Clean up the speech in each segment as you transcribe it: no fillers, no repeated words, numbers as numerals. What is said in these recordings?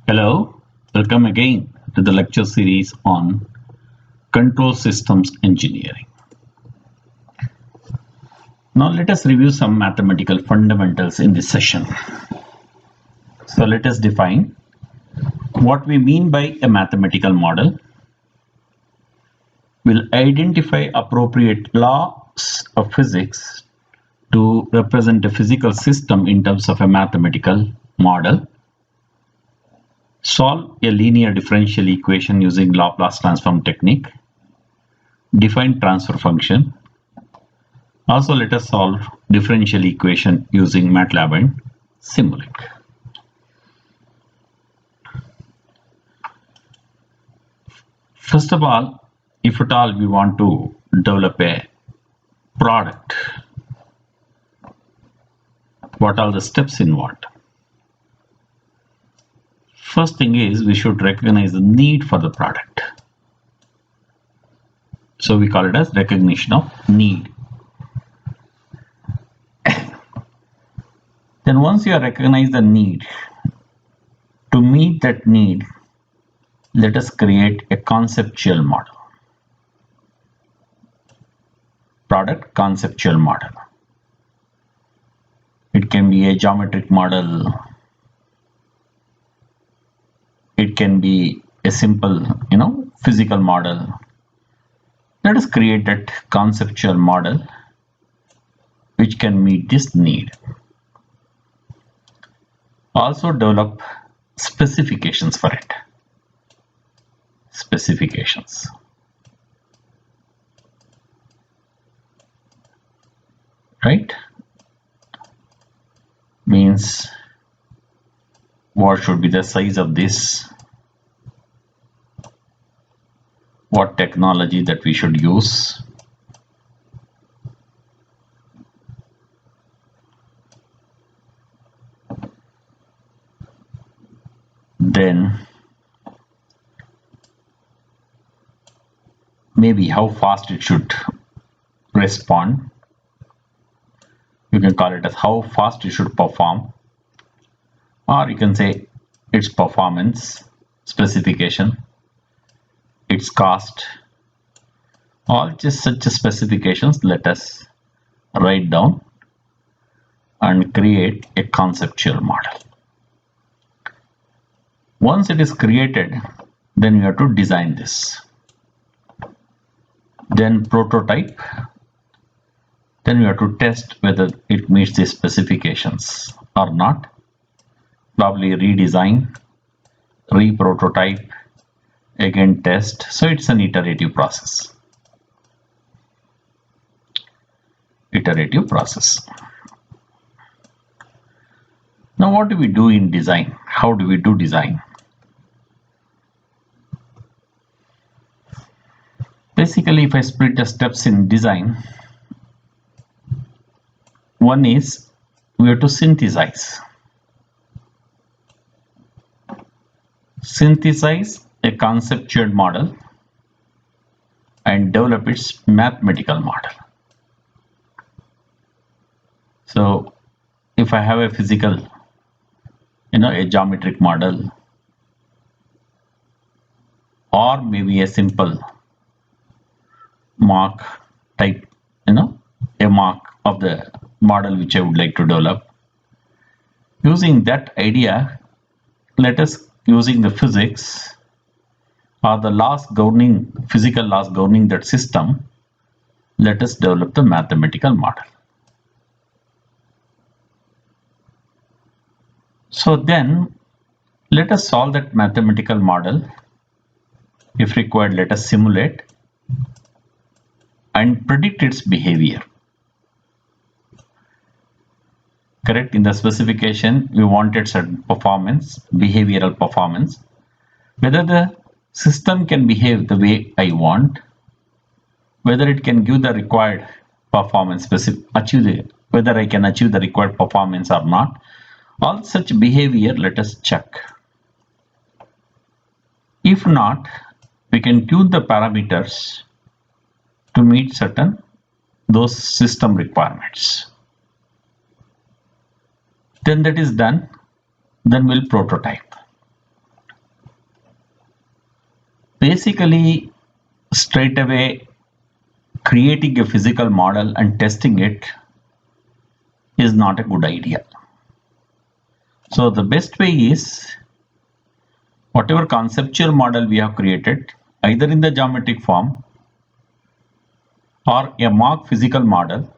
Hello, welcome again to the lecture series on control systems engineering. Now let us review some mathematical fundamentals in this session. So let us define what we mean by a mathematical model. We'll identify appropriate laws of physics to represent a physical system in terms of a mathematical model. Solve a linear differential equation using Laplace transform technique. Define transfer function. Also, let us solve differential equation using MATLAB and Simulink. First of all, if at all we want to develop a product, what are the steps involved? First thing is we should recognize the need for the product. So we call it as recognition of need. Then once you have recognized the need, to meet that need, let us create a conceptual model. Product conceptual model. It can be a geometric model. It can be a simple, physical model. Let us create that conceptual model which can meet this need. Also develop specifications for it. Specifications. Right? Means what should be the size of this? What technology that we should use? Then maybe how fast it should respond. You can call it as how fast it should perform, or you can say its performance, specification, its cost. All just such specifications let us write down and create a conceptual model. Once it is created, then you have to design this. Then prototype. Then you have to test whether it meets the specifications or not. Probably redesign, re-prototype, again test. So it's an iterative process. Iterative process. Now what do we do in design? How do we do design? Basically, if I split the steps in design, one is we have to synthesize. Synthesize a conceptual model and develop its mathematical model. So if I have a physical, a geometric model, or maybe a simple mark type, a mark of the model which I would like to develop. Using that idea, let us, using the physics or the laws governing, physical laws governing that system, let us develop the mathematical model. So then let us solve that mathematical model. If required, let us simulate and predict its behavior. Correct? In the specification, we wanted certain performance, behavioral performance. Whether the system can behave the way I want, whether it can give the required performance, whether I can achieve the required performance or not. All such behavior, let us check. If not, we can tune the parameters to meet certain those system requirements. Then that is done, then we'll prototype. basically straight away creating a physical model and testing it is not a good idea. So the best way is whatever conceptual model we have created, either in the geometric form or a mock physical model,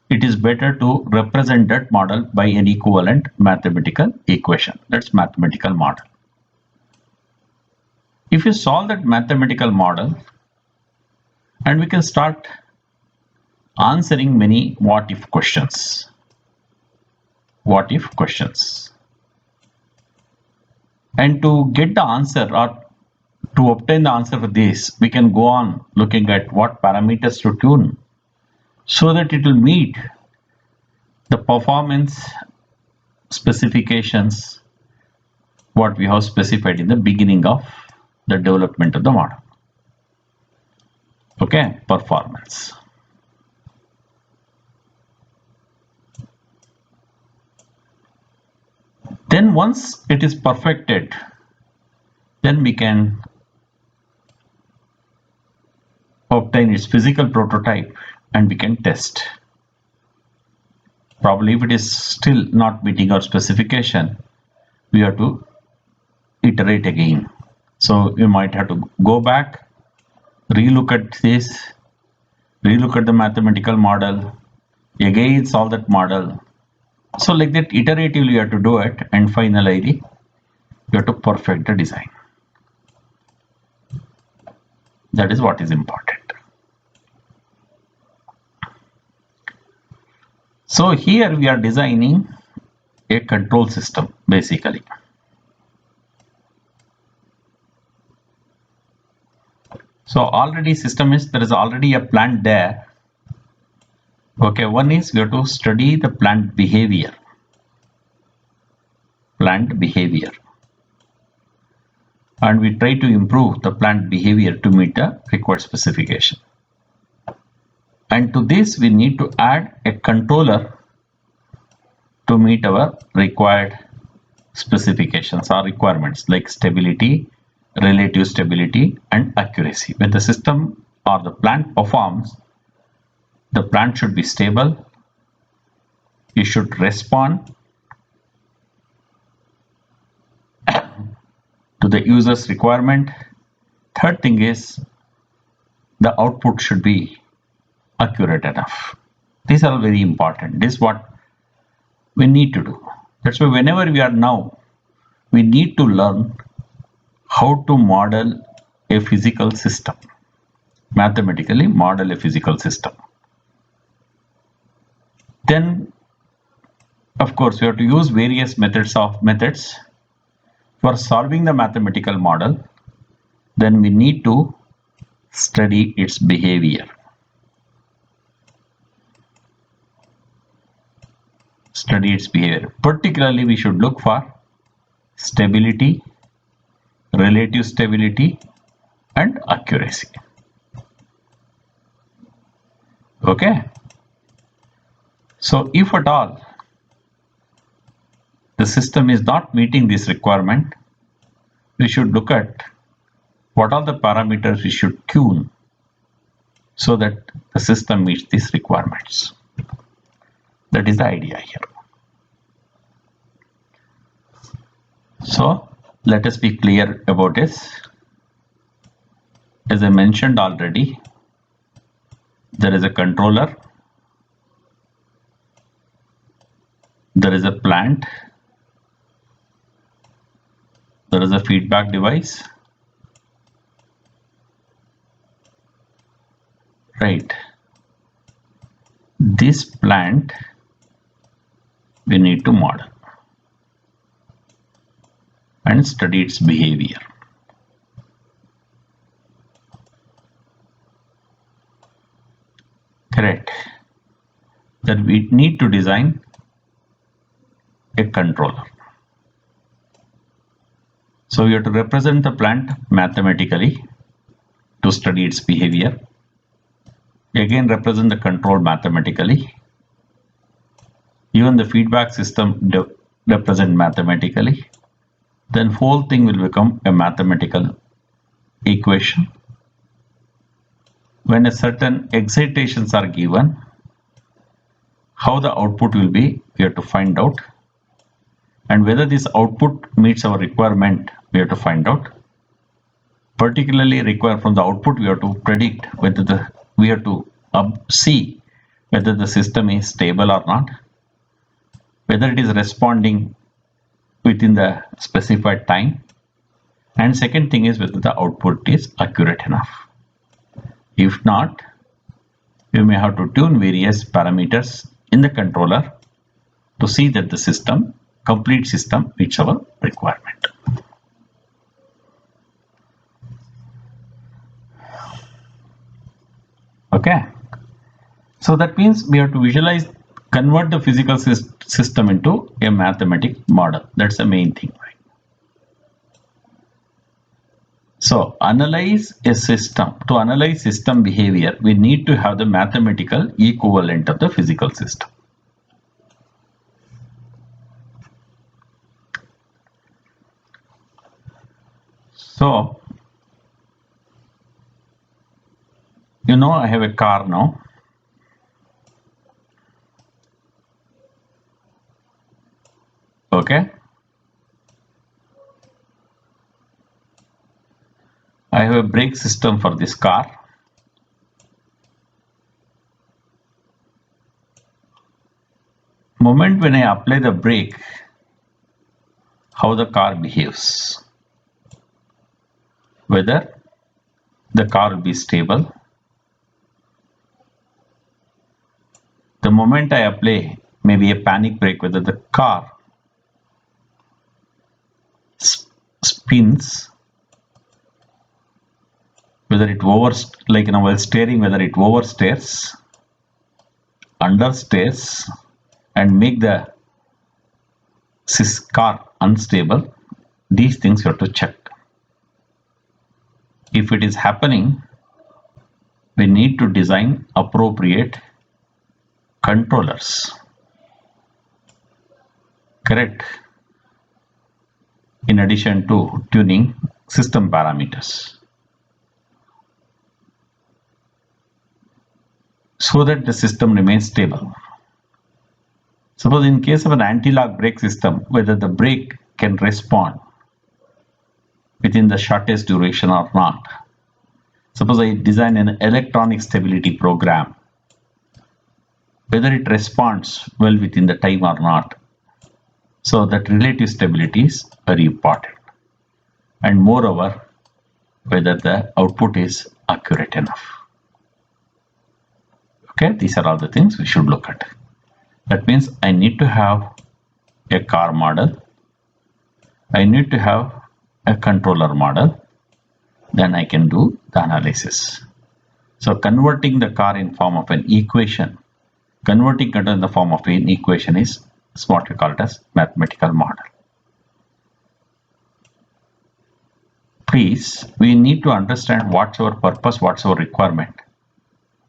it is better to represent that model by an equivalent mathematical equation. That's mathematical model. If you solve that mathematical model, and we can start answering many what if questions. What if questions. And to get the answer or to obtain the answer for this, we can go on looking at what parameters to tune so that it will meet the performance specifications what we have specified in the beginning of the development of the model. Okay, performance. Then once it is perfected, then we can obtain its physical prototype and we can test. Probably if it is still not meeting our specification, we have to iterate again. So you might have to go back, relook at this, relook at the mathematical model, again solve that model. So like that iteratively you have to do it, and finally you have to perfect the design. That is what is important. So here we are designing a control system basically. So already there is already a plant there. Okay, one is we have to study the plant behavior. And we try to improve the plant behavior to meet the required specification. And to this we need to add a controller to meet our required specifications or requirements like stability, relative stability and accuracy. When the system or the plant performs, the plant should be stable, it should respond to the user's requirement. Third thing is the output should be accurate enough. These are very important. This is what we need to do. That's why whenever we need to learn how to model a physical system, mathematically model a physical system. Then of course we have to use various methods for solving the mathematical model. Then we need to study its behavior. Particularly we should look for stability, relative stability and accuracy. Okay, so if at all the system is not meeting this requirement, we should look at what are the parameters we should tune so that the system meets these requirements. That is the idea here. So let us be clear about this. As I mentioned already, there is a controller, there is a plant, there is a feedback device, right? This plant we need to model and study its behavior. Correct. That we need to design a controller. So we have to represent the plant mathematically to study its behavior. Again represent the control mathematically. Even the feedback system represent mathematically. Then whole thing will become a mathematical equation. When a certain excitations are given, how the output will be, we have to find out. And whether this output meets our requirement, we have to find out. Particularly require from the output, we have to predict whether we have to see whether the system is stable or not, whether it is responding within the specified time, and second thing is whether the output is accurate enough. If not, you may have to tune various parameters in the controller to see that the complete system meets our requirement. Okay, so that means we have to visualize, convert the physical system into a mathematical model. That's the main thing, right? So analyze a system. To analyze system behavior, we need to have the mathematical equivalent of the physical system. So, I have a car now. Okay. I have a brake system for this car. Moment when I apply the brake, how the car behaves. Whether the car will be stable. The moment I apply maybe a panic brake, whether the car spins, whether it while steering, whether it oversteers, understeers, and make the car unstable. These things you have to check. If it is happening, we need to design appropriate controllers. Correct. In addition to tuning system parameters, so that the system remains stable. Suppose in case of an anti-lock brake system, whether the brake can respond within the shortest duration or not. Suppose I design an electronic stability program, whether it responds well within the time or not. So that relative stability is very important. And moreover, whether the output is accurate enough. Okay, these are all the things we should look at. That means I need to have a car model. I need to have a controller model. Then I can do the analysis. So converting the car in form of an equation, converting it in the form of an equation is what we call it as mathematical model. Please, we need to understand what's our purpose, what's our requirement.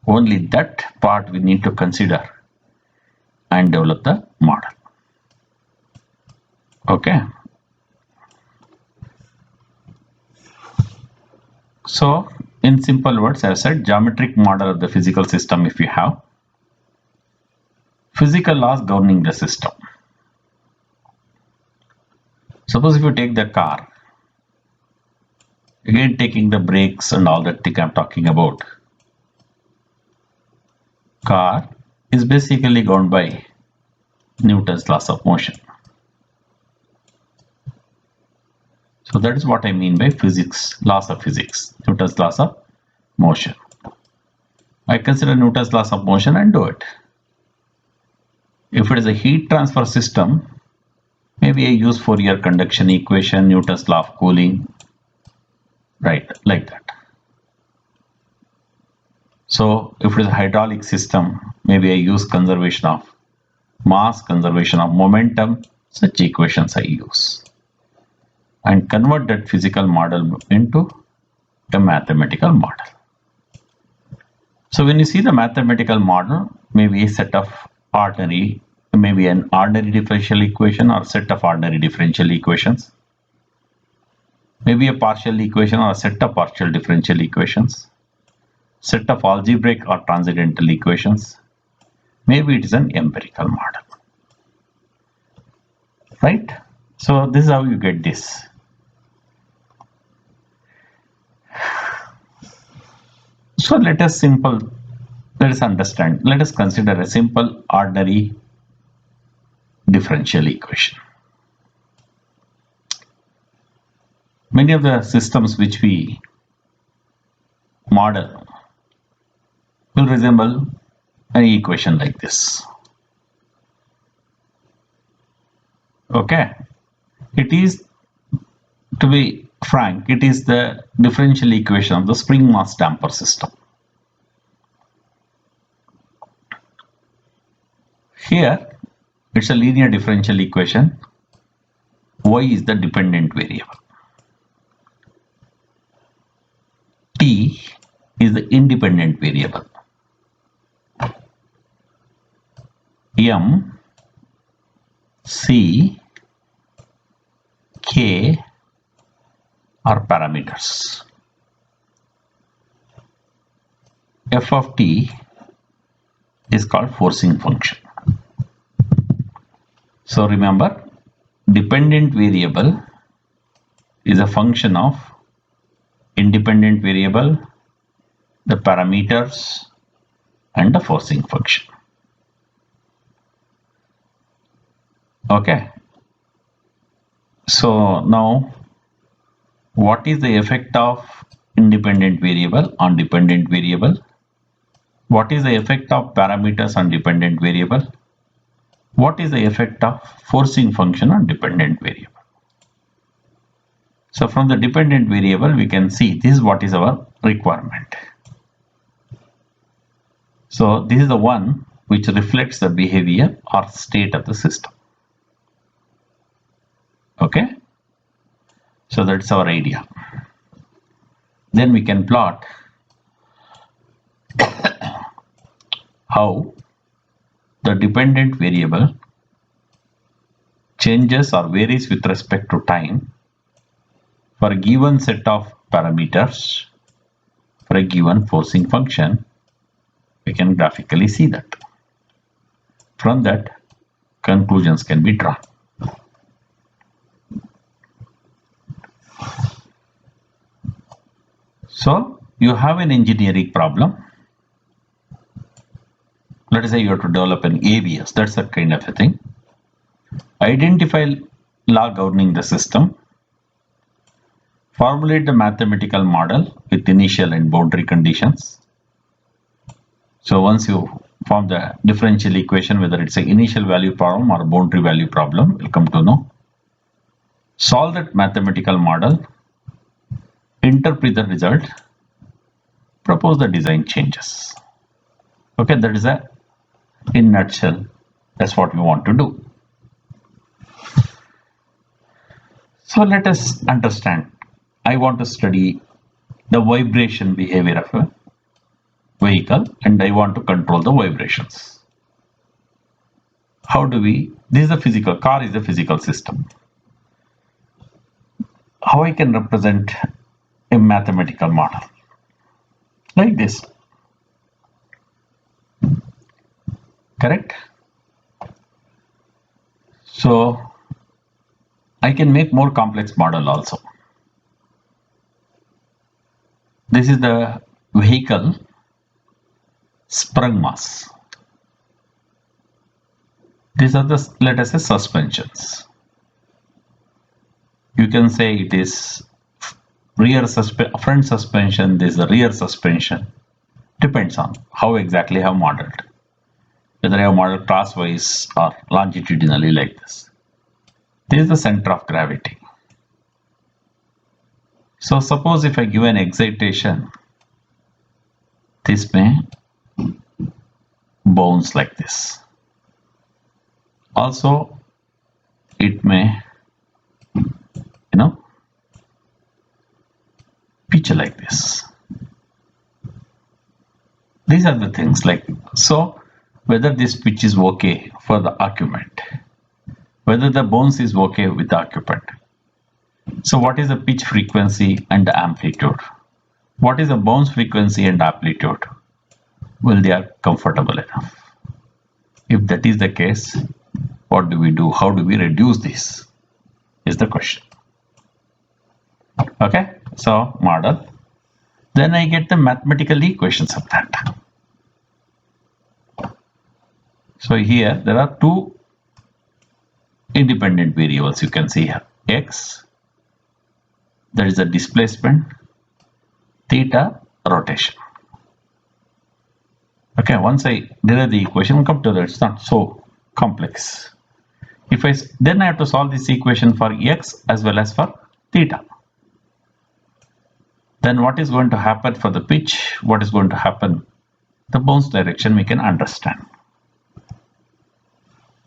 Only that part we need to consider and develop the model. Okay. So, in simple words, I have said geometric model of the physical system if you have. Physical laws governing the system. Suppose if you take the car, again taking the brakes and all that thing I'm talking about. Car is basically governed by Newton's laws of motion. So that is what I mean by physics, laws of physics, Newton's laws of motion. I consider Newton's laws of motion and do it. If it is a heat transfer system, maybe I use Fourier conduction equation, Newton's law of cooling, right, like that. So if it is a hydraulic system, maybe I use conservation of mass, conservation of momentum, such equations I use. And convert that physical model into a mathematical model. So when you see the mathematical model, maybe a set of maybe an ordinary differential equation or set of ordinary differential equations. maybe a partial equation or a set of partial differential equations, set of algebraic or transcendental equations. Maybe it is an empirical model, right? So this is how you get this. So let us understand, let us consider a simple ordinary differential equation. Many of the systems which we model will resemble an equation like this. Okay, it is, to be frank, it is the differential equation of the spring mass damper system. Here it's a linear differential equation. Y is the dependent variable. T is the independent variable. M, C, K are parameters. F of t is called forcing function. So remember, dependent variable is a function of independent variable, the parameters, and the forcing function. Okay. So now, what is the effect of independent variable on dependent variable? What is the effect of parameters on dependent variable? What is the effect of forcing function on dependent variable? So from the dependent variable, we can see this is what is our requirement. So this is the one which reflects the behavior or state of the system. Okay, so that's our idea. Then we can plot how the dependent variable changes or varies with respect to time for a given set of parameters for a given forcing function. We can graphically see that. From that, conclusions can be drawn. So you have an engineering problem. Let us say you have to develop an ABS, that's a kind of a thing. Identify law governing the system. Formulate the mathematical model with initial and boundary conditions. So once you form the differential equation, whether it's an initial value problem or a boundary value problem, you'll come to know. Solve that mathematical model, interpret the result, propose the design changes. Okay, that is a, in a nutshell, that's what we want to do. So let us understand. I want to study the vibration behavior of a vehicle and I want to control the vibrations. How do we, this is a physical, car is a physical system. How I can represent a mathematical model? Like this. Correct? So I can make more complex model also. This is the vehicle sprung mass. These are the, let us say, suspensions. You can say it is front suspension, this is the rear suspension. Depends on how exactly I have modeled. Whether I have modeled crosswise or longitudinally like this. This is the center of gravity. So suppose if I give an excitation, this may bounce like this. Also, it may, pitch like this. These are the things like, so whether this pitch is okay for the occupant, whether the bounce is okay with the occupant. So what is the pitch frequency and the amplitude? What is the bounce frequency and amplitude? Well, they are comfortable enough. If that is the case, what do we do? How do we reduce this? Is the question. Okay, so model. Then I get the mathematical equations of that. So here there are two independent variables you can see here. X, that is the displacement, theta, rotation. Okay, once I derive the equation, come to that, it's not so complex. Then I have to solve this equation for x as well as for theta. Then what is going to happen for the pitch? What is going to happen? The bounce direction we can understand.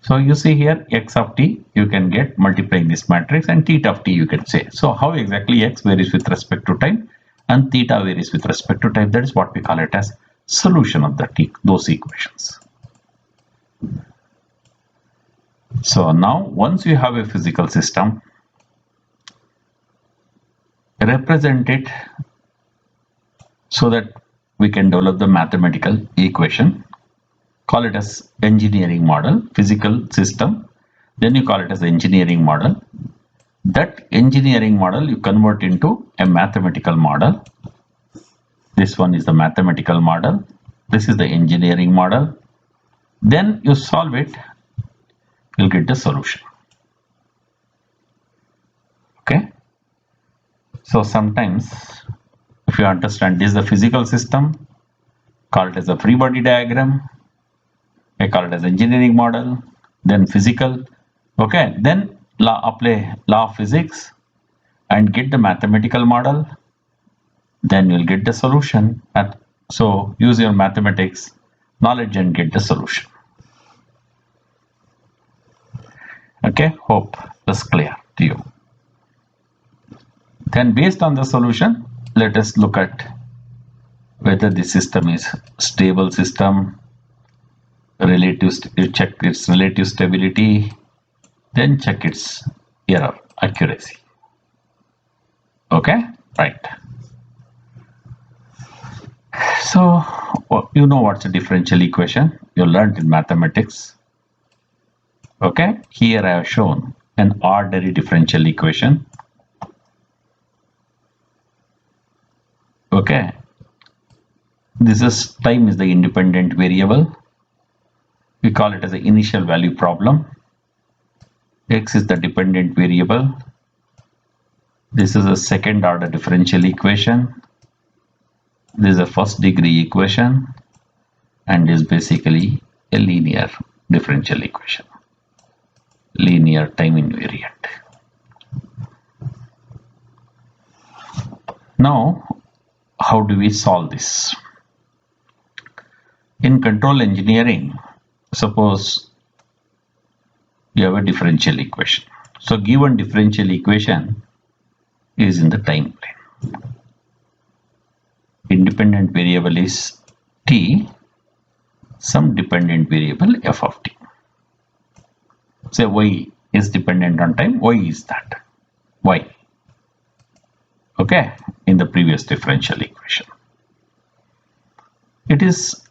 So you see here x of t you can get multiplying this matrix, and theta of t you can say. So how exactly x varies with respect to time and theta varies with respect to time, that is what we call it as solution of those equations. So now once you have a physical system, represent it so that we can develop the mathematical equation. Call it as engineering model, physical system, then you call it as engineering model. That engineering model you convert into a mathematical model. This one is the mathematical model, this is the engineering model. Then you solve it, you'll get the solution. Okay, so sometimes if you understand this is the physical system, call it as a free body diagram, I call it as engineering model, then physical. Okay, then apply law of physics and get the mathematical model, then you'll get the solution. So use your mathematics knowledge and get the solution. Okay, hope that's clear to you. Then based on the solution, let us look at whether the system is stable system, you check its relative stability, then check its error accuracy. Okay, right. So you know what's a differential equation, you learned in mathematics. Okay, here I have shown an ordinary differential equation. Okay, this is time is the independent variable. We call it as the initial value problem. X is the dependent variable. This is a second order differential equation. This is a first degree equation and is basically a linear differential equation, linear time invariant. Now how do we solve this? In control engineering, suppose you have a differential equation. So given differential equation is in the time plane. Independent variable is t, some dependent variable f of t. Say y is dependent on time, y is that, y. Okay, in the previous differential equation. It is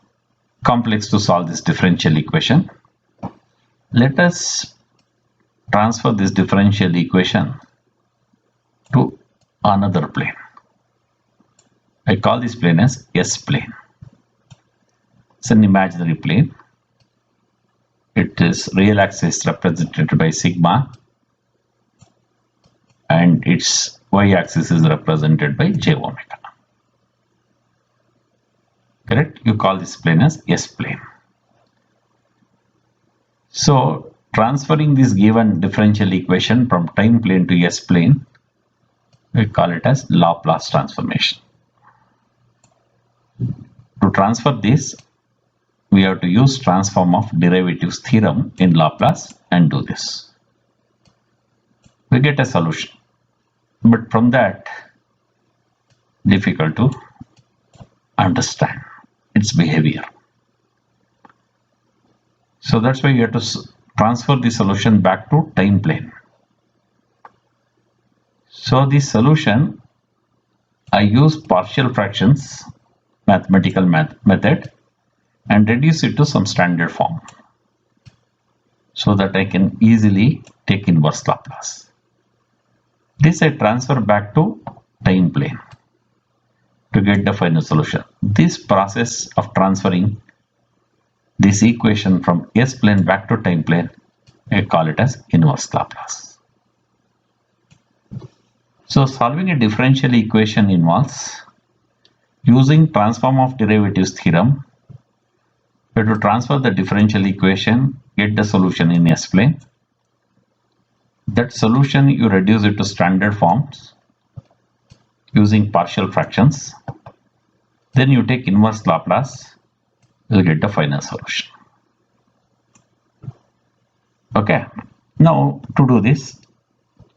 complex to solve this differential equation. Let us transfer this differential equation to another plane. I call this plane as S plane. It's an imaginary plane. It is real axis represented by sigma and its y axis is represented by j omega. Correct? You call this plane as S plane. So transferring this given differential equation from time plane to S plane, we call it as Laplace transformation. To transfer this, we have to use transform of derivatives theorem in Laplace and do this. We get a solution, but from that, difficult to understand its behavior. So that's why you have to transfer the solution back to time plane. So the solution, I use partial fractions mathematical method and reduce it to some standard form so that I can easily take inverse Laplace. This I transfer back to time plane to get the final solution. This process of transferring this equation from S plane back to time plane, I call it as inverse Laplace. So solving a differential equation involves using transform of derivatives theorem. We have to transfer the differential equation, get the solution in S plane. That solution you reduce it to standard forms using partial fractions. Then you take inverse Laplace, you'll get the final solution. Okay, now to do this,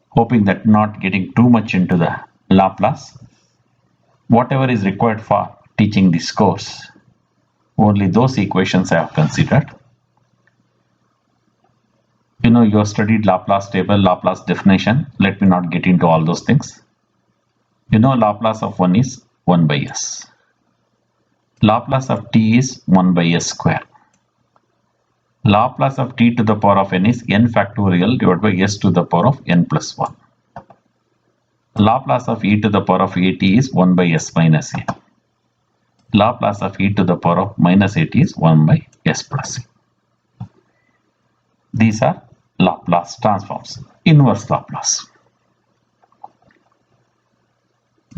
hoping that not getting too much into the Laplace, whatever is required for teaching this course, only those equations I have considered. You know, you have studied Laplace table, Laplace definition. Let me not get into all those things. You know, Laplace of 1 is 1 by s. Laplace of t is 1 by s square. Laplace of t to the power of n is n factorial divided by s to the power of n plus 1. Laplace of e to the power of at is 1 by s minus a. Laplace of e to the power of minus at is 1 by s plus a. These are Laplace transforms. Inverse Laplace.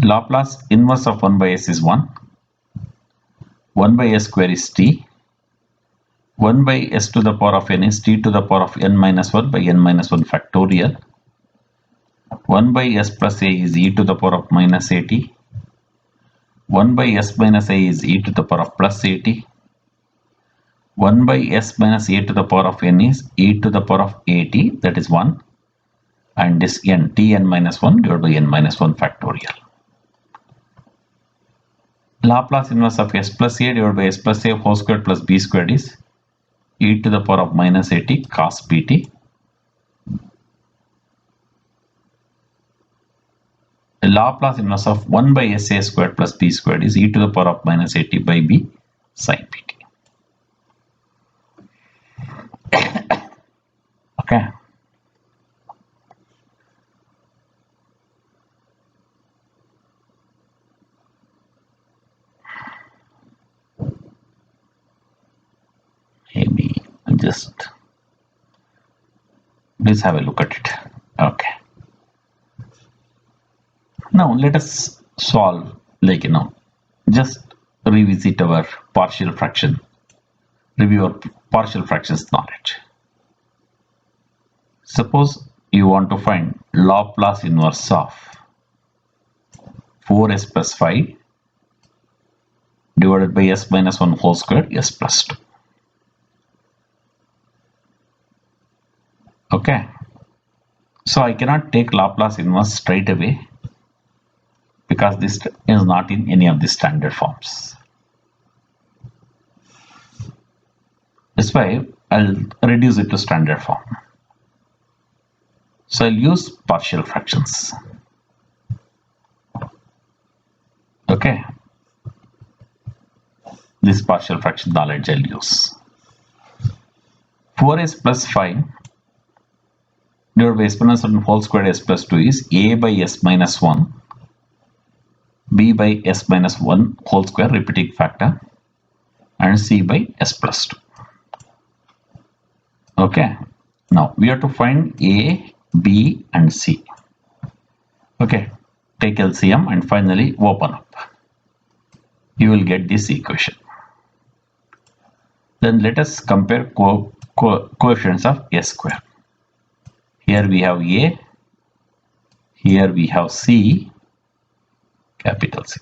Laplace inverse of 1 by s is 1. 1 by s square is t. 1 by s to the power of n is t to the power of n minus 1 by n minus 1 factorial. 1 by s plus a is e to the power of minus at. 1 by s minus a is e to the power of plus at. 1 by s minus a to the power of n is e to the power of at, that is 1, and this n, tn minus 1 divided by n minus 1 factorial. Laplace inverse of s plus a divided by s plus a whole squared plus b squared is e to the power of minus at cos bt. The Laplace inverse of 1 by sa squared plus b squared is e to the power of minus at by b sin bt. Okay. Maybe just let's have a look at it. Okay. Now let us solve, just revisit our partial fraction, review our partial fractions knowledge. Suppose you want to find Laplace inverse of 4s plus 5 divided by s minus 1 whole square s plus 2. Okay, so I cannot take Laplace inverse straight away because this is not in any of the standard forms. That's why I'll reduce it to standard form. So I'll use partial fractions. Okay, this partial fraction knowledge I'll use. 4s plus 5 divided by s minus 1 whole squared s plus 2 is a by s minus 1, b by s minus 1 whole square repeating factor, and c by s plus 2. Okay, now we have to find a, b and c. Okay, take LCM and finally open up. You will get this equation. Then let us compare coefficients of s square. Here we have a, here we have c, capital C.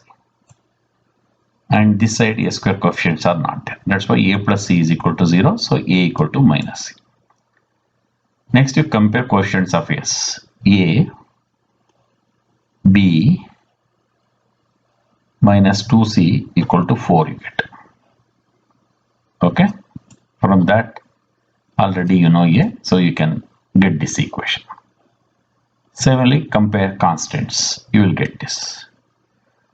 And this side a square coefficients are not there. That's why a plus c is equal to 0. So a equal to minus c. Next you compare coefficients of s. A, b minus 2c equal to 4 you get. Okay. From that already you know a. So you can get this equation. Similarly, compare constants. You will get this.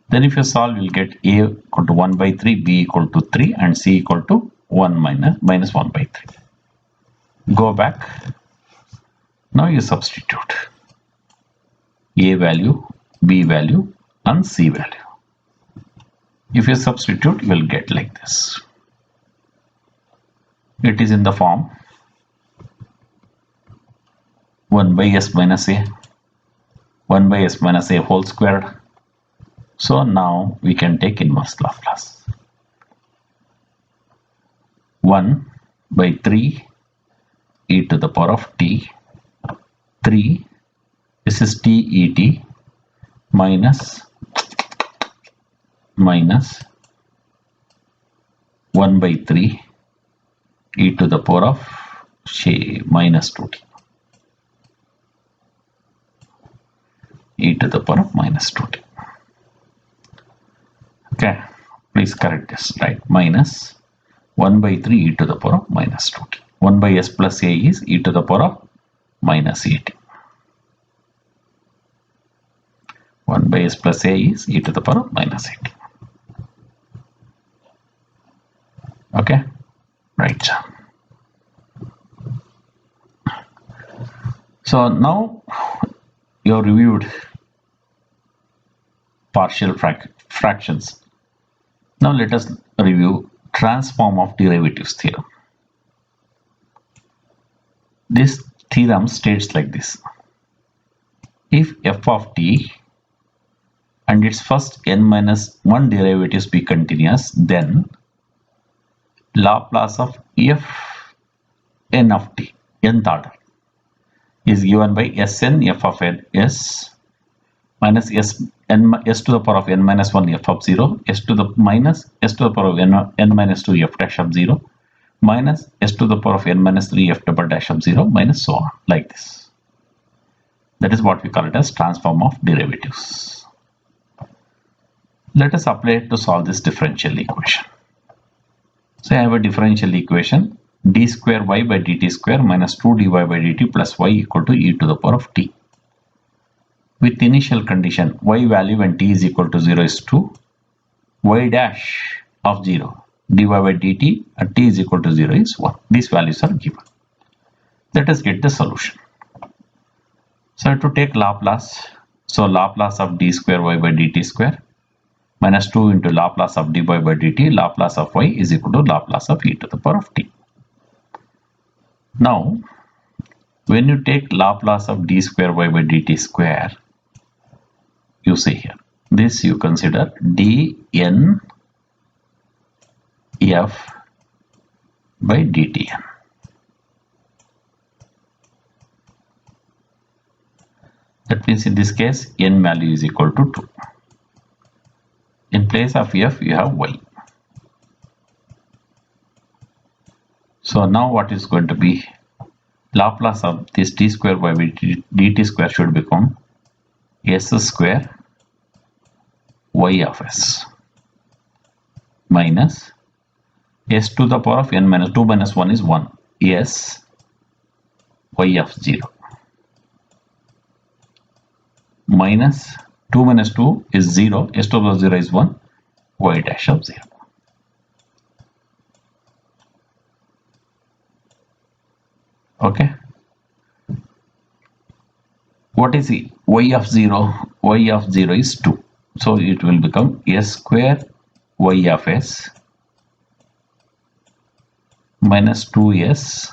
Then if you solve, you will get a equal to 1 by 3, b equal to 3, and c equal to 1 minus 1 by 3. Go back. Now you substitute a value, b value, and c value. If you substitute, you will get like this. It is in the form 1 by s minus a, 1 by s minus a whole squared. So now we can take inverse Laplace. 1 by 3 e to the power of t, 3, this is t e t, minus 1 by 3 e to the power of minus 2t, e to the power of minus 2t. Okay, please correct this, right? Minus 1 by 3 e to the power of minus 2t. 1 by s plus a is e to the power of minus 8. 1 by s plus a is e to the power of minus 8. Okay, right. So now you have reviewed partial fractions. Now let us review transform of derivatives theorem. This theorem states like this. If f of t and its first n minus 1 derivatives be continuous, then Laplace of f n of t, nth order, is given by Sn f of n s minus s to the power of n minus 1 f of 0, s to the power of n minus 2 f dash of 0, minus s to the power of n minus 3 f double dash of 0, minus so on, like this. That is what we call it as transform of derivatives. Let us apply it to solve this differential equation. So I have a differential equation, d square y by dt square minus 2 dy by dt plus y equal to e to the power of t. With initial condition, y value when t is equal to 0 is 2, y dash of 0, dy by dt at t is equal to 0 is 1. These values are given. Let us get the solution. So I have to take Laplace. So Laplace of d square y by dt square minus 2 into Laplace of dy by dt, Laplace of y is equal to Laplace of e to the power of t. Now, when you take Laplace of d square y by dt square, you see here, this you consider dn f by dtn. That means in this case, n value is equal to 2. In place of f, you have y. So now what is going to be? Laplace of this d square by dt square should become s square y of s minus s to the power of n minus 2 minus 1 is 1, s y of 0 minus 2 minus 2 is 0, s to the power of 0 is 1, y dash of 0. Okay. What is the y of 0? Y of 0 is 2. So it will become s square y of s minus 2s,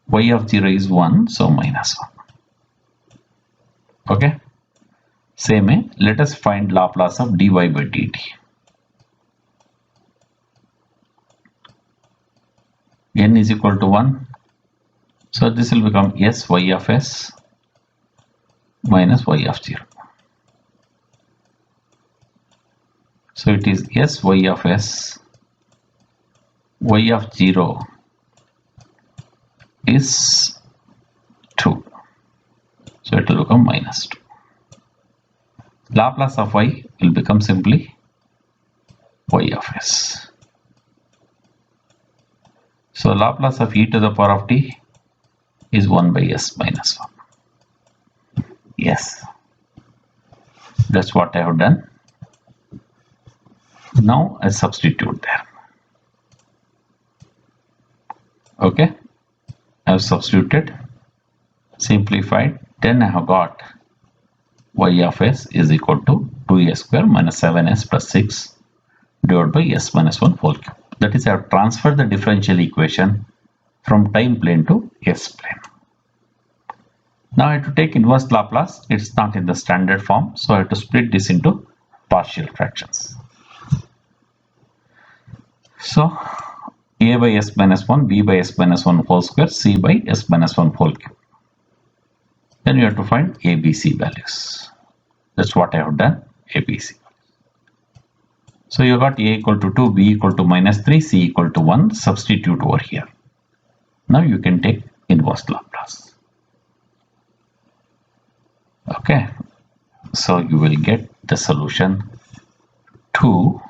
y of 0 is 1, so minus 1. Okay. Same way, let us find Laplace of dy by dt. N is equal to 1. So this will become s y of s minus y of 0. So it is s y of s, y of 0 is 2. So it will become minus 2. Laplace of y will become simply y of s. So Laplace of e to the power of t is 1 by s minus 1. Yes, that's what I have done. Now I substitute there. Okay, I have substituted, simplified, then I have got y of s is equal to 2a square minus 7s plus 6 divided by s minus 1 whole cube. That is, I have transferred the differential equation from time plane to s plane. Now I have to take inverse Laplace. It's not in the standard form, so I have to split this into partial fractions. So a by s minus 1, b by s minus 1 whole square, c by s minus 1 whole cube. Then you have to find a, b, c values. That's what I have done, a, b, c. So you got a equal to 2, b equal to minus 3, c equal to 1. Substitute over here. Now you can take inverse Laplace. Okay, so you will get the solution to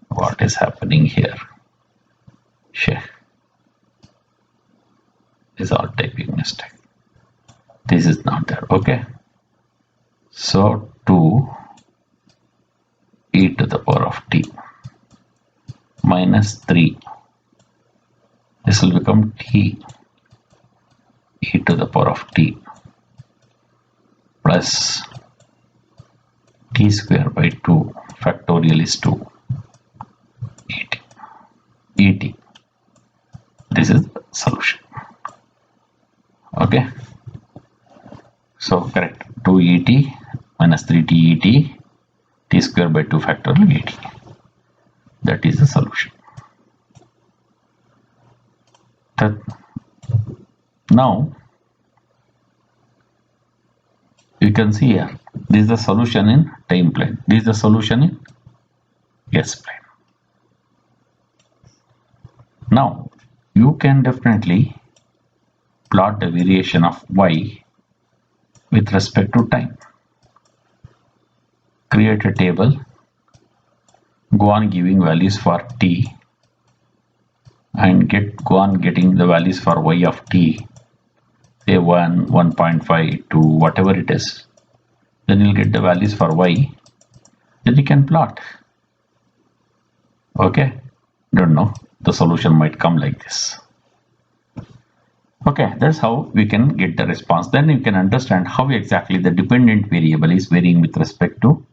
what is happening here. Shit, is all typing mistake. This is not there. Okay, so 2 e to the power of t minus 3. This will become t e to the power of t plus t square by 2 factorial is 2 et. This is the solution. Okay, so correct, 2 et minus 3t et t square by 2 factorial et. That is the solution. Now you can see here, this is the solution in time plane, this is the solution in s plane. Now you can definitely plot the variation of y with respect to time. Create a table, go on giving values for t and go on getting the values for y of t, say 1, 1.5, 2, whatever it is. Then you'll get the values for y. Then you can plot. Okay, don't know, the solution might come like this. Okay, that's how we can get the response. Then you can understand how exactly the dependent variable is varying with respect to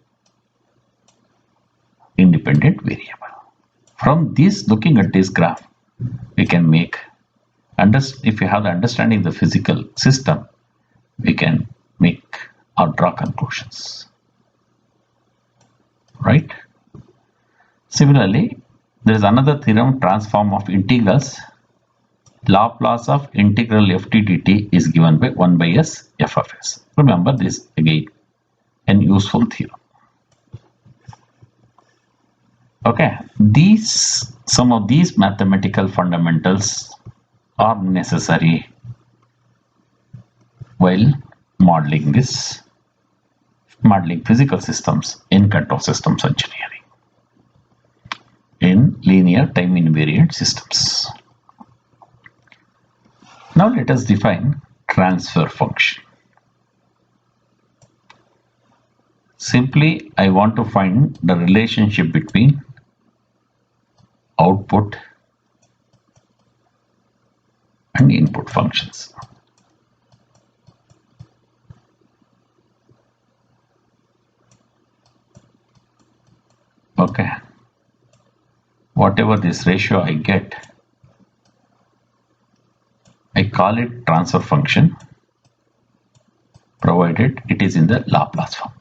independent variable. From this, looking at this graph, we can make, if you have the understanding of the physical system, we can make or draw conclusions. Right? Similarly, there is another theorem, transform of integrals. Laplace of integral f t dt is given by 1 by s f of s. Remember this again, an useful theorem. Okay, some of these mathematical fundamentals are necessary while modeling physical systems in control systems engineering, in linear time invariant systems. Now let us define transfer function. Simply, I want to find the relationship between output and input functions. Okay, whatever this ratio I get, I call it transfer function, provided it is in the Laplace form.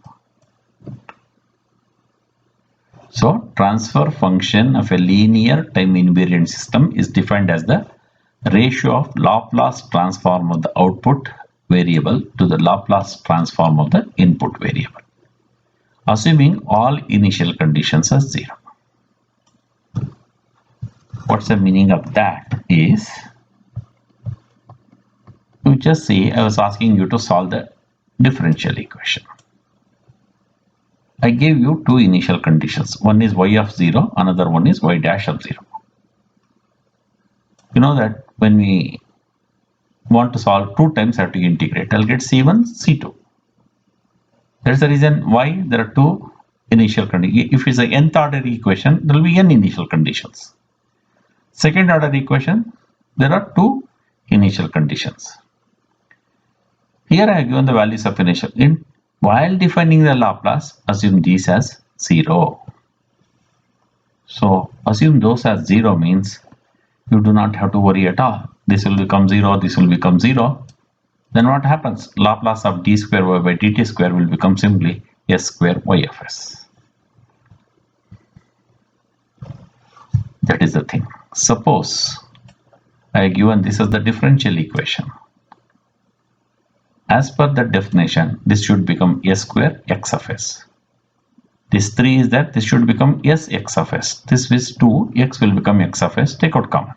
So transfer function of a linear time invariant system is defined as the ratio of Laplace transform of the output variable to the Laplace transform of the input variable, assuming all initial conditions are 0. What's the meaning of that is, you just see, I was asking you to solve the differential equation. I gave you two initial conditions. One is y of 0, another one is y dash of 0. You know that when we want to solve 2 times, I have to integrate. I'll get C1, C2. That's the reason why there are 2 initial conditions. If it's an nth order equation, there will be n initial conditions. Second order equation, there are 2 initial conditions. Here I have given the values of initial. While defining the Laplace, assume these as 0. So assume those as 0 means you do not have to worry at all. This will become 0, this will become 0. Then what happens? Laplace of d square y by dt square will become simply s square y of s. That is the thing. Suppose I have given this as the differential equation. As per the definition, this should become s square x of s. This 3 is that this should become s x of s. This is 2, x will become x of s, take out common.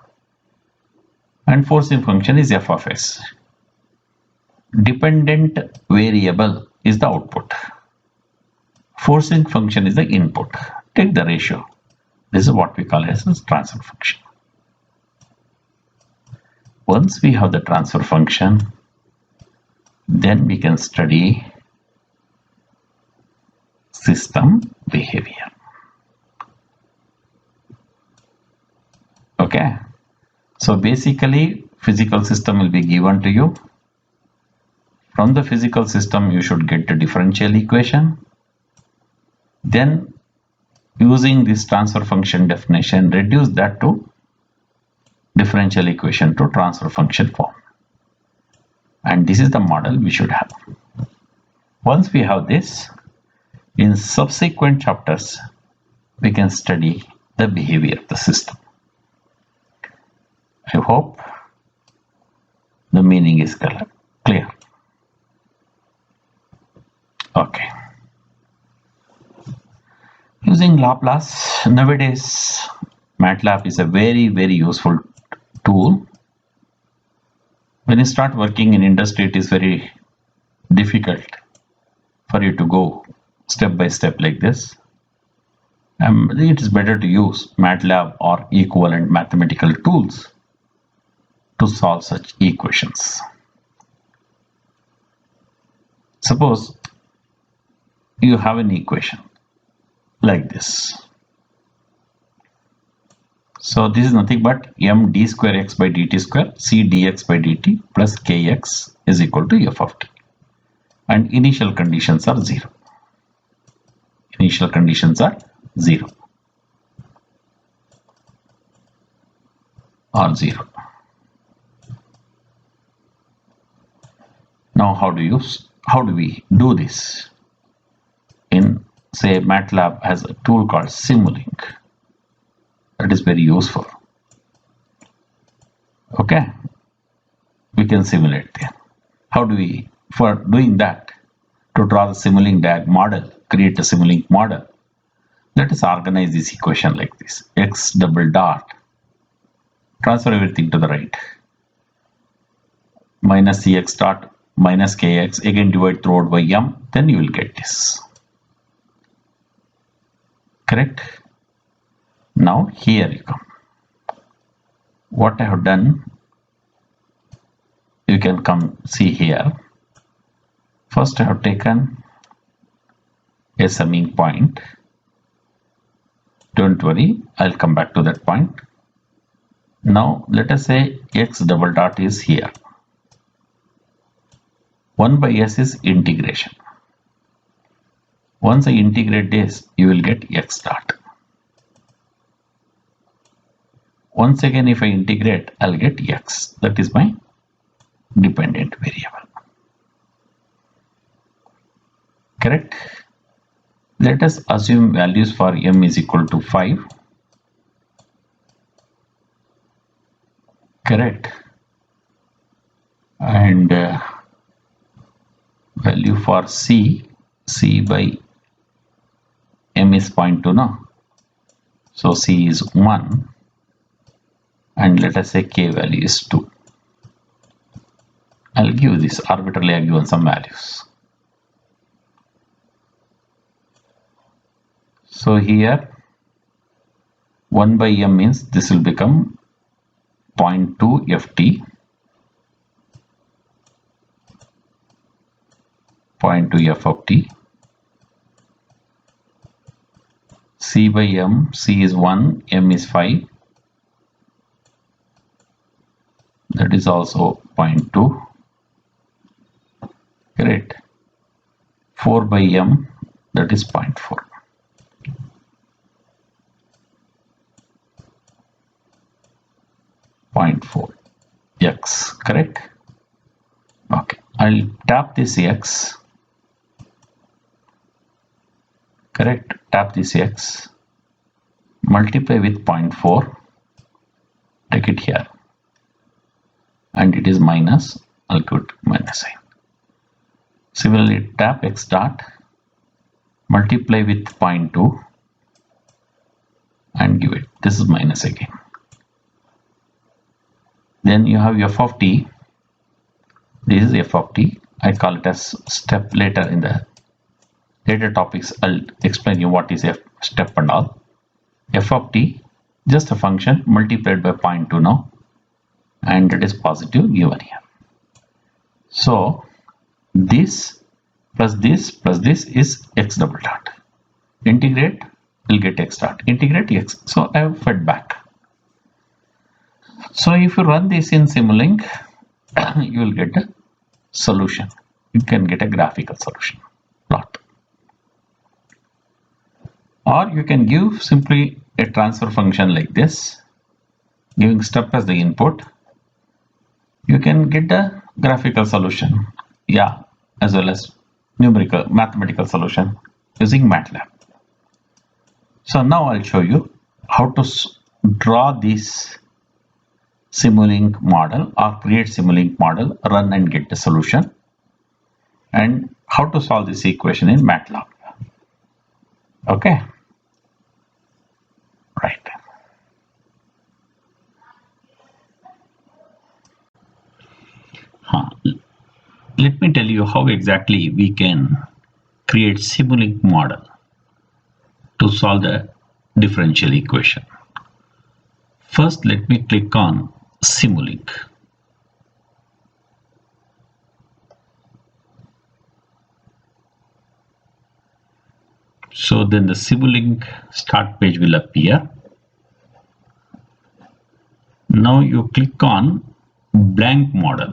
And forcing function is f of s. Dependent variable is the output. Forcing function is the input. Take the ratio. This is what we call as a transfer function. Once we have the transfer function, then we can study system behavior. Okay. So basically, physical system will be given to you. From the physical system, you should get the differential equation. Then, using this transfer function definition, reduce that to differential equation to transfer function form. And this is the model we should have. Once we have this, in subsequent chapters, we can study the behavior of the system. I hope the meaning is clear. Okay. Using Laplace, nowadays MATLAB is a very, very useful tool. When you start working in industry, it is very difficult for you to go step by step like this. It is better to use MATLAB or equivalent mathematical tools to solve such equations. Suppose you have an equation like this. So this is nothing but m d square x by dt square c dx by dt plus kx is equal to f of t. And initial conditions are 0. Initial conditions are 0 or 0. Now how do we do this? In say MATLAB has a tool called Simulink that is very useful. Okay, we can simulate there. How do we, for doing that, to draw the Simulink model, create a Simulink model, let us organize this equation like this. X double dot, transfer everything to the right, minus cx dot minus kx, again divide throughout by m, then you will get this. Correct? Now here you come. What I have done, you can come see here. First I have taken a summing point. Don't worry, I'll come back to that point. Now let us say x double dot is here. 1 by s is integration. Once I integrate this, you will get x dot. Once again, if I integrate, I'll get x. That is my dependent variable. Correct? Let us assume values for m is equal to 5. Correct? And value for c by m is 0.2 now. So c is 1. And let us say k value is 2. I'll give this arbitrarily, I've given some values. So here 1 by m means this will become 0.2 ft point to f of t. C by m, C is 1, m is 5. That is also 0.2. Correct. 4 by m, that is 0.4. X, correct? Okay, I'll tap this x. Correct, tap this x. Multiply with 0.4. Take it here. And it is minus. I'll put minus sign. Similarly, tap x dot. Multiply with 0.2. And give it. This is minus again. Then you have f of t. This is f of t. I call it as step. Later in the later topics, I'll explain you what is f step and all. F of t, just a function multiplied by 0.2 now, and it is positive given here. So this plus this is x double dot. Integrate, we'll get x dot. Integrate x. So I have fed back. So if you run this in Simulink, you will get a solution. You can get a graphical solution plot. Or you can give simply a transfer function like this, giving step as the input. You can get a graphical solution, yeah, as well as numerical mathematical solution using MATLAB. So now I'll show you how to draw this Simulink model or create Simulink model, run and get the solution, and how to solve this equation in MATLAB. Okay, right. Let me tell you how exactly we can create Simulink model to solve the differential equation. First, let me click on Simulink. So then the Simulink start page will appear. Now you click on blank model.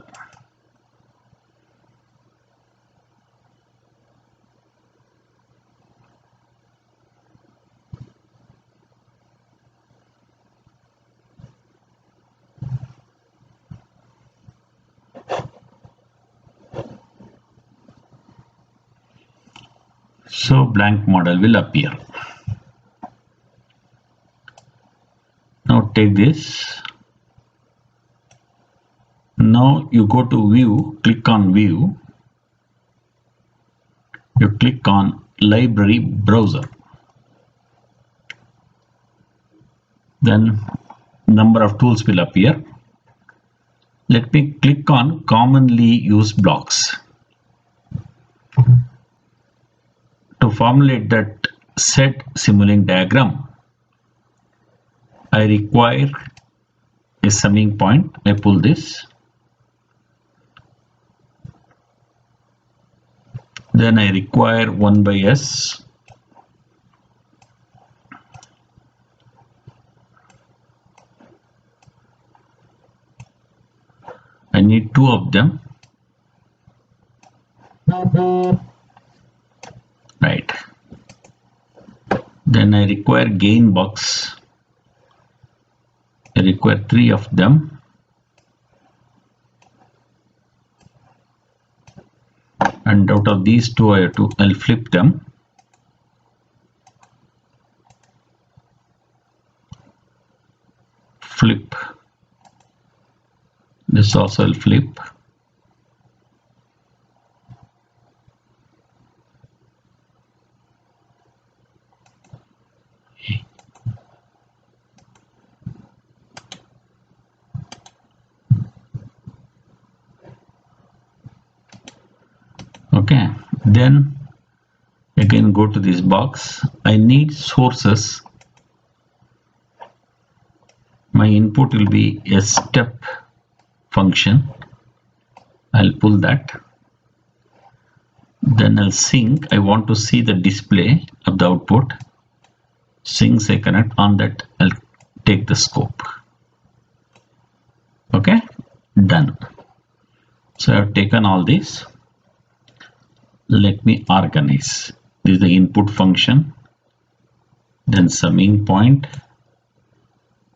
So blank model will appear. Now take this. Now you go to view, click on view. You click on library browser. Then number of tools will appear. Let me click on commonly used blocks. To formulate that set Simulink diagram, I require a summing point. I pull this. Then I require 1 by s. I need 2 of them. Right. Then I require gain box. I require 3 of them. And out of these 2, I'll flip them. Flip. This also will flip. Okay, then again go to this box. I need sources. My input will be a step function. I'll pull that. Then I'll sync. I want to see the display of the output. Sync say connect. On that I'll take the scope. Okay, done. So I've taken all this. Let me organize. This is the input function, then summing point,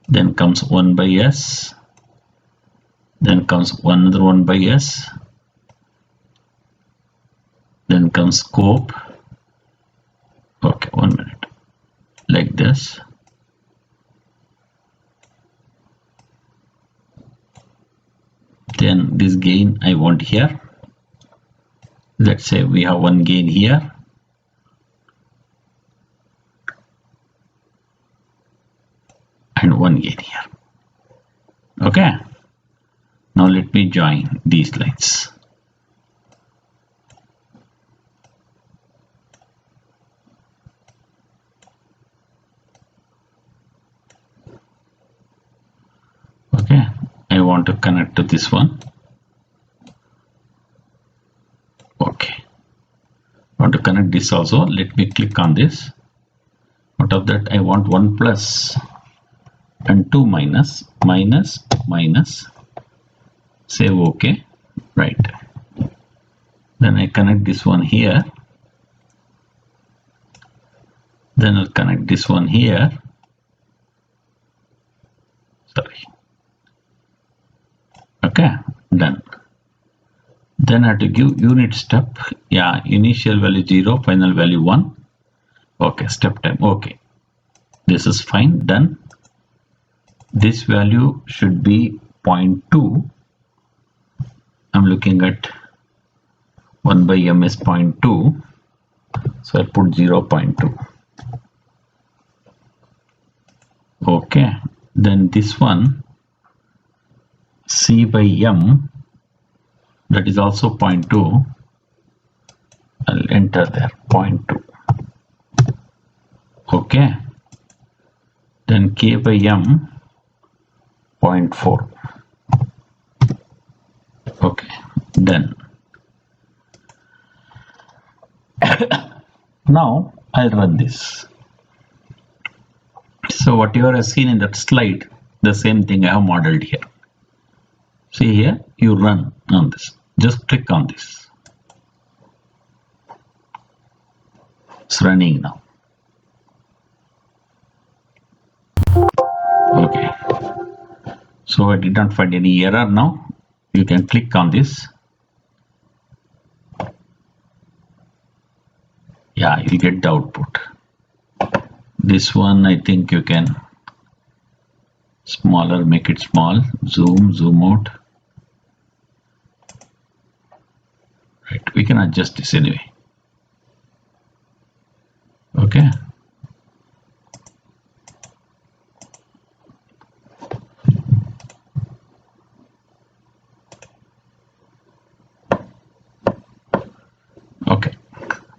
then comes 1 by s, then comes another 1 by s, then comes scope. Okay, 1 minute, like this. Then this gain I want here. Let's say we have one gain here. And one gain here. Okay. Now let me join these lines. Okay. I want to connect to this one. Okay. I want to connect this also. Let me click on this. Out of that I want 1 plus and 2 minus, minus, minus. Say okay. Right. Then I connect this one here. Then I'll connect this one here. Sorry. Okay, done. Then I have to give unit step. Yeah, initial value 0, final value 1. Okay, step time. Okay, this is fine. Done. This value should be 0.2. I'm looking at 1 by m is 0.2. So I put 0.2. Okay, then this one C by m, that is also 0.2. I'll enter there 0.2. Okay, then K by m 0.4. Okay, done. Now I'll run this. So whatever I've seen in that slide, the same thing I have modeled here. See here, you run on this. Just click on this. It's running now. Okay. So I did not find any error now. You can click on this. Yeah, you get the output. This one I think you can smaller, make it small, zoom out. Right, we can adjust this anyway. Okay. Okay,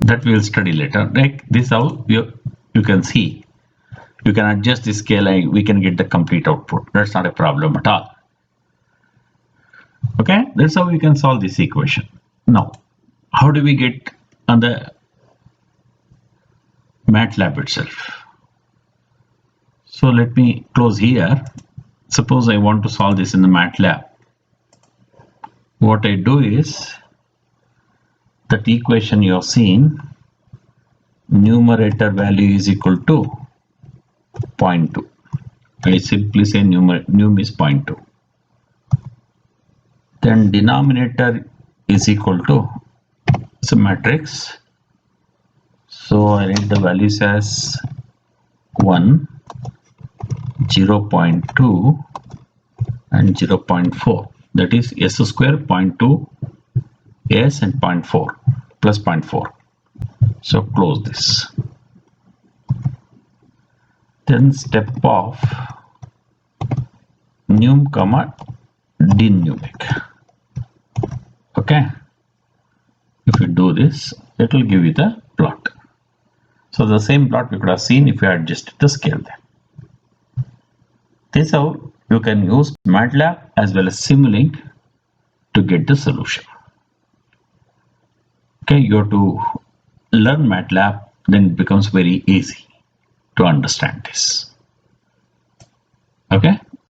that we will study later. Like this, how you can see, you can adjust the scale and we can get the complete output. That's not a problem at all. Okay, that's how we can solve this equation. Now, how do we get on the MATLAB itself? So let me close here. Suppose I want to solve this in the MATLAB. What I do is, that equation you have seen, numerator value is equal to 0.2. I simply say num is 0.2. Then denominator is equal to, it's a matrix. So I write the values as 1, 0.2 and 0.4. That is s square 0.2 s and 0.4 plus 0.4. So close this. Then step of num comma dynamic. Okay. If you do this, it will give you the plot. So the same plot we could have seen if you adjusted the scale there. This is how you can use MATLAB as well as Simulink to get the solution. Okay, you have to learn MATLAB, then it becomes very easy to understand this.